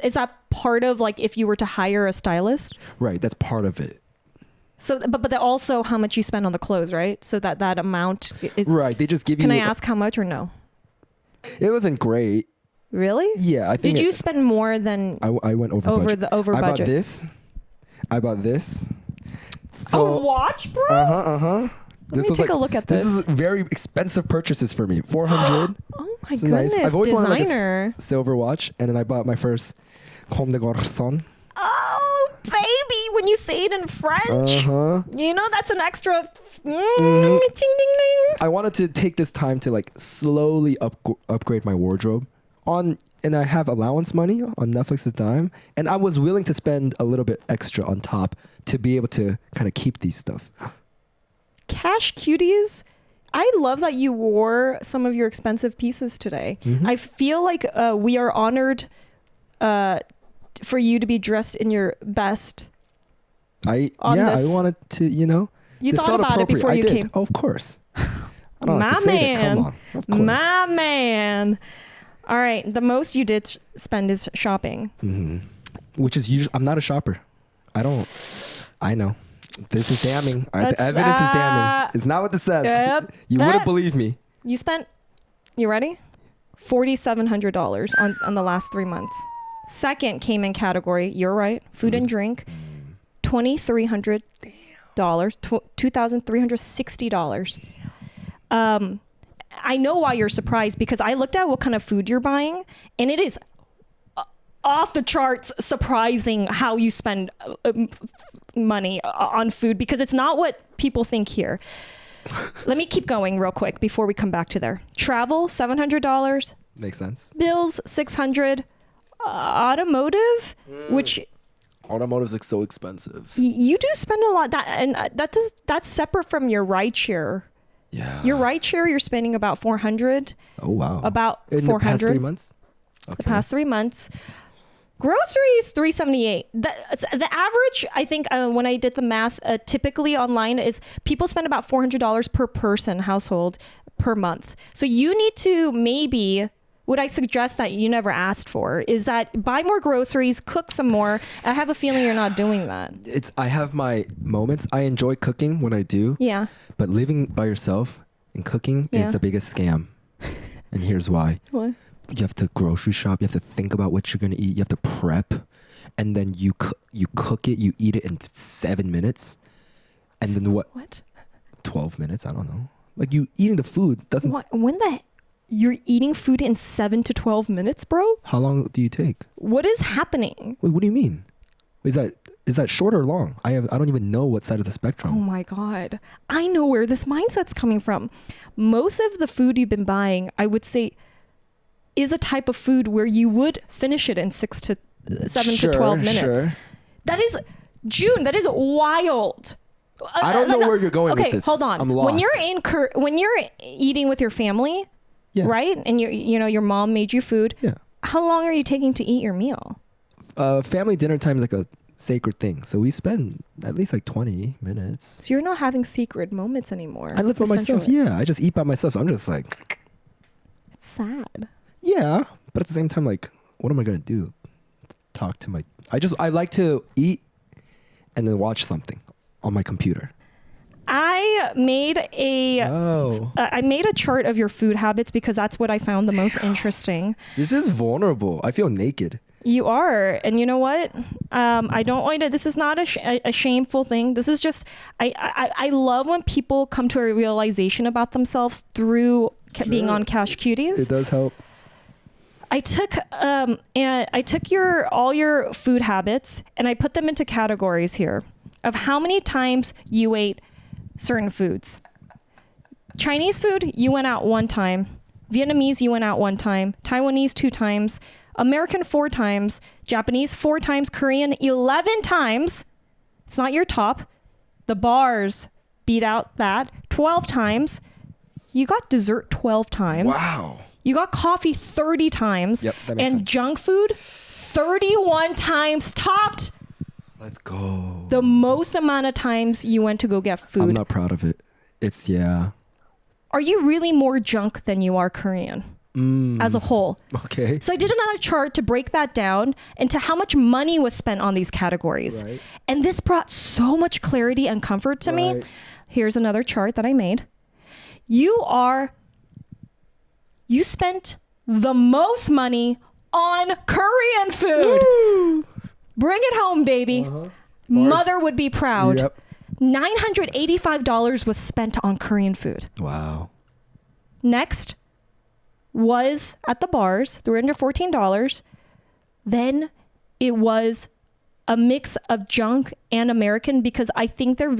is that part of like if you were to hire a stylist? Right, that's part of it. So, but also how much you spend on the clothes, right? So that amount is Right, they just give you... Can I ask how much or no? It wasn't great. Really? Yeah, I think... Did you spend more than I went over budget. over I budget? I bought this. A watch, bro? Uh-huh. Let me take a look at this. This is very expensive purchases for me. 400. Oh my It's goodness, nice. I've always wanted like designer. a silver watch, and then I bought my first Comme des Garçons. Oh, baby, when you say it in French, that's an extra ding, ding, ding. I wanted to take this time to like slowly upgrade my wardrobe and I have allowance money on Netflix's dime, and I was willing to spend a little bit extra on top to be able to kind of keep these stuff. Cash Cuties. I love that you wore some of your expensive pieces today. I feel like we are honored for you to be dressed in your best. I this. wanted to, You this thought felt about it before I you did. came. Oh, of course. I don't have My to say that. Come man. on. Of course. My man. All right. The most you did spend is shopping. Which is usually... I'm not a shopper. I know. This is damning. The evidence is damning. It's not what this says. Yep. You wouldn't believe me. You spent, you ready? $4,700 on the last 3 months. Second came in category, you're right, food and drink, $2,300, $2,360. I know why you're surprised, because I looked at what kind of food you're buying, and it is off the charts surprising how you spend money on food, because it's not what people think here. Let me keep going real quick before we come back to there. Travel, $700. Makes sense. Bills, $600. Automotive, which Automotives look so expensive. you do spend a lot. That's separate from your ride share. Yeah. Your ride share, you're spending about $400. Oh, wow. About in $400. the past 3 months? Okay. The past 3 months. Groceries, $378. The average, I think, when I did the math, typically online is people spend about $400 per person, household, per month. So you need to maybe, what I suggest that you never asked for, is that buy more groceries, cook some more. I have a feeling you're not doing that. I have my moments. I enjoy cooking when I do. Yeah. But living by yourself and cooking is the biggest scam. And here's why. What? You have to grocery shop. You have to think about what you're going to eat. You have to prep. And then you cook it. You eat it in 7 minutes. And then what? 12 minutes? I don't know. Like, you eating the food doesn't... You're eating food in 7 to 12 minutes, bro? How long do you take? What is happening? Wait, what do you mean? Is that short or long? I don't even know what side of the spectrum. Oh my God. I know where this mindset's coming from. Most of the food you've been buying, I would say, is a type of food where you would finish it in 7 to 12 minutes. Sure. That is, June, that is wild. I don't know where you're going with this. Okay, hold on. I'm lost. When you're eating with your family, right? And your mom made you food. Yeah. How long are you taking to eat your meal? Family dinner time is like a sacred thing. So we spend at least like 20 minutes. So you're not having secret moments anymore. I live by myself. Yeah. I just eat by myself. So I'm just like... It's sad. Yeah. But at the same time, like, what am I going to do? Talk to I like to eat and then watch something on my computer. I made a chart of your food habits because that's what I found the most interesting. This is vulnerable. I feel naked. You are. And you know what? I don't want to, this is not a shameful thing. This is just, I love when people come to a realization about themselves through being on Cash Cuties. It does help. I took all your food habits and I put them into categories here of how many times you ate certain foods. Chinese food, you went out 1 time. Vietnamese, you went out 1 time. Taiwanese, 2 times. American, 4 times. Japanese, 4 times. Korean, 11 times. It's not your top. The bars beat out that 12 times. You got dessert 12 times. Wow. You got coffee 30 times. Yep, that makes and sense. Junk food 31 times, topped Let's go. the most amount of times you went to go get food. I'm not proud of it. It's, yeah. Are you really more junk than you are Korean as a whole? Okay. So I did another chart to break that down into how much money was spent on these categories. Right. And this brought so much clarity and comfort to me. Right. Here's another chart that I made. You spent the most money on Korean food. Woo! Bring it home, baby. Uh-huh. Mother would be proud. Yep. $985 was spent on Korean food. Wow. Next was at the bars, $314. Then it was a mix of junk and American because I think they're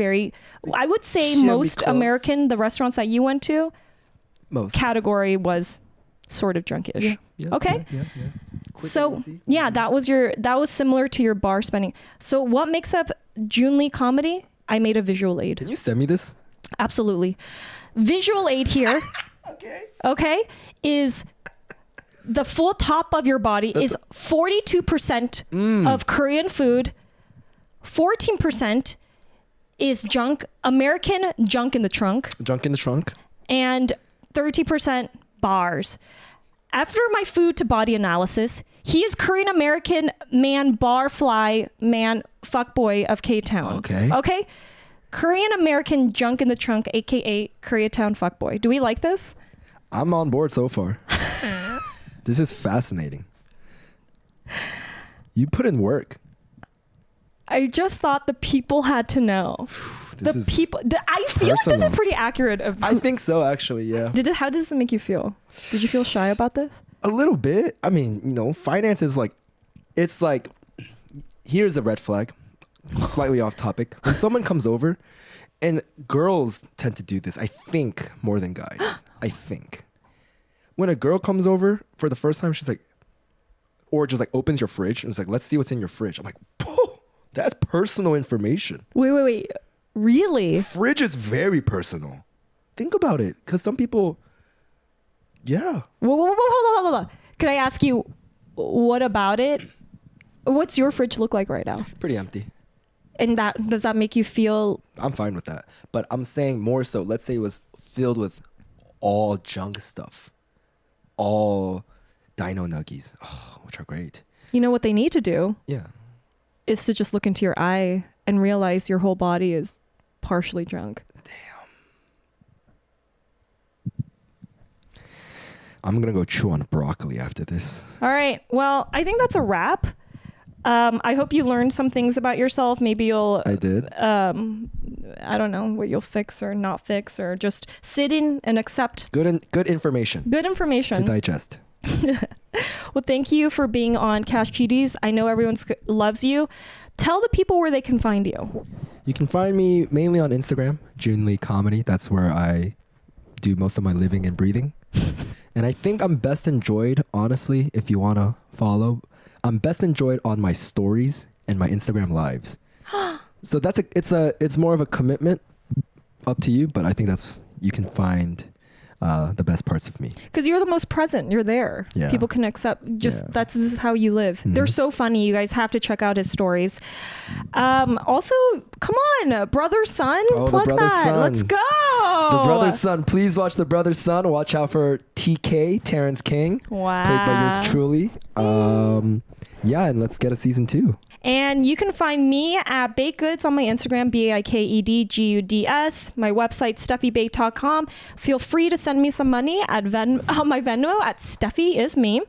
I would say Can be most close. American, the restaurants that you went to, Most. category was sort of junkish. Yeah, Okay. Yeah. Quick So and easy. yeah, that was similar to your bar spending. So what makes up Jun Lee comedy? I made a visual aid. Can you send me this? Absolutely. Visual aid here, okay, is the full top of your body is 42% of Korean food, 14% is junk, American junk in the trunk, Junk in the trunk. and 30% bars. After my food to body analysis, he is Korean American man, bar fly man, fuckboy of K-Town. Okay. Okay? Korean American junk in the trunk, aka Koreatown fuckboy. Do we like this? I'm on board so far. This is fascinating. You put in work. I just thought the people had to know. I feel like this personal. is pretty accurate. I think so, actually, yeah. How does it make you feel? Did you feel shy about this? A little bit. I mean, finance is it's like, here's a red flag, slightly off topic. When someone comes over, and girls tend to do this, I think, more than guys. I think. When a girl comes over for the first time, she's like, or just like opens your fridge and is like, let's see what's in your fridge. I'm like, whoa, that's personal information. Wait. Really? Fridge is very personal. Think about it. Because some people, yeah. Whoa, hold on. Can I ask you, what about it? What's your fridge look like right now? Pretty empty. And does that make you feel... I'm fine with that. But I'm saying more so, let's say it was filled with all junk stuff. All dino nuggies, which are great. You know what they need to do? Yeah. Is to just look into your eye and realize your whole body is partially junk. I'm going to go chew on broccoli after this. All right. Well, I think that's a wrap. I hope you learned some things about yourself. Maybe you'll... I did. I don't know what you'll fix or not fix, or just sit in and accept Good information. good information. To digest. Well, thank you for being on Cash Cuties. I know everyone loves you. Tell the people where they can find you. You can find me mainly on Instagram, Jun Lee Comedy. That's where I do most of my living and breathing. And I think I'm best enjoyed, honestly, if you want to follow, I'm best enjoyed on my stories and my Instagram lives. So it's more of a commitment, up to you, but I think you can find the best parts of me. Because you're the most present. You're there. Yeah. People can accept. This is how you live. Mm-hmm. They're so funny. You guys have to check out his stories. Also, come on, Brother Son. Oh, plug the Brother that. Son. Let's go. The Brother Son. Please watch The Brother Son. Watch out for TK, Terrence King. Wow. Played by yours truly. Yeah, and let's get a season 2. And you can find me at Baked Goods on my Instagram, BAIKEDGUDS. My website, SteffiBake.com. Feel free to send me some money at my Venmo at Steffie is me.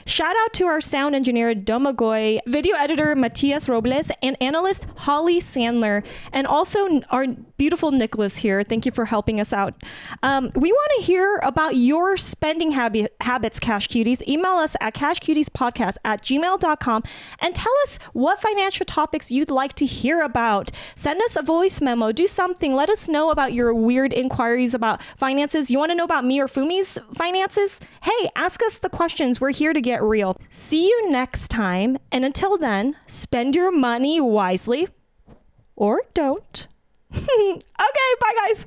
Shout out to our sound engineer, Domagoy, video editor, Matias Robles, and analyst, Holly Sandler. And also our beautiful Nicholas here. Thank you for helping us out. We want to hear about your spending habits, Cash Cuties. Email us at cashcutiespodcast@gmail.com and tell us what financial topics you'd like to hear about. Send us a voice memo. Do something. Let us know about your weird inquiries about finances. You want to know about me or Fumi's finances? Hey, ask us the questions. We're here to get real. See you next time. And until then, spend your money wisely or don't. Okay, bye guys.